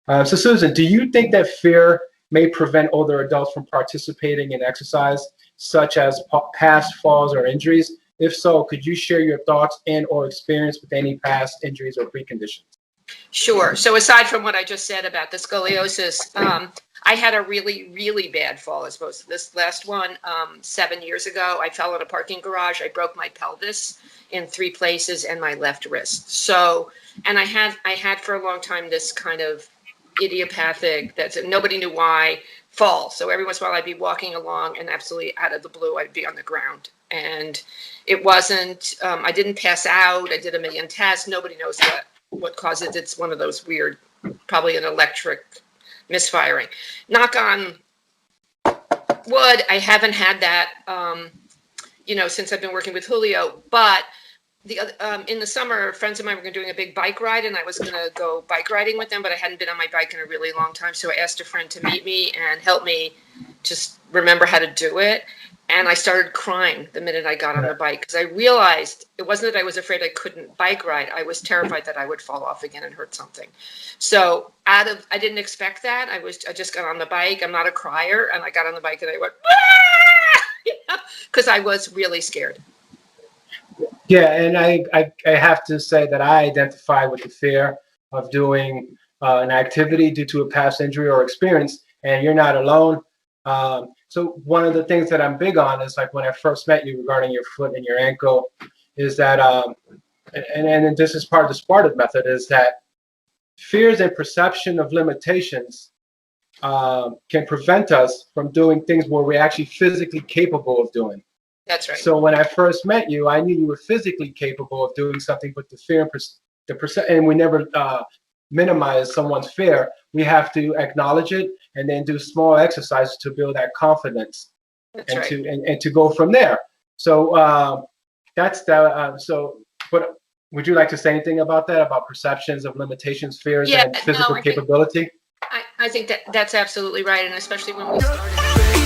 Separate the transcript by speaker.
Speaker 1: So Susan, do you think that fear may prevent older adults from participating in exercise, such as past falls or injuries? If so, could you share your thoughts and or experience with any past injuries or preconditions?
Speaker 2: Sure. So aside from what I just said about the scoliosis, I had a really, really bad fall as opposed to this last one 7 years ago. I fell in a parking garage. I broke my pelvis in 3 places and my left wrist. So, and I had for a long time this kind of idiopathic, that's nobody knew why, fall. So every once in a while I'd be walking along and absolutely out of the blue I'd be on the ground. And it wasn't, I didn't pass out. I did a million tests. Nobody knows what caused it. It's one of those weird, probably an electric misfiring. Knock on wood, I haven't had that, since I've been working with Julio. But in the summer, friends of mine were doing a big bike ride, and I was going to go bike riding with them, but I hadn't been on my bike in a really long time. So I asked a friend to meet me and help me just remember how to do it. And I started crying the minute I got on the bike because I realized it wasn't that I was afraid I couldn't bike ride. I was terrified that I would fall off again and hurt something. So I didn't expect that. I just got on the bike. I'm not a crier. And I got on the bike and I went, because I was really scared.
Speaker 1: Yeah, and I have to say that I identify with the fear of doing an activity due to a past injury or experience, and you're not alone. So one of the things that I'm big on is like when I first met you regarding your foot and your ankle is that, and this is part of the SPARTA method, is that fears and perception of limitations can prevent us from doing things where we're actually physically capable of doing.
Speaker 2: That's right.
Speaker 1: So when I first met you, I knew you were physically capable of doing something, but the fear and we never minimize someone's fear. We have to acknowledge it and then do small exercises to build that confidence.
Speaker 2: That's right.
Speaker 1: To go from there. So that's the so. But would you like to say anything about that, about perceptions of limitations, fears, and physical capability?
Speaker 2: I think that's absolutely right, and especially when we started.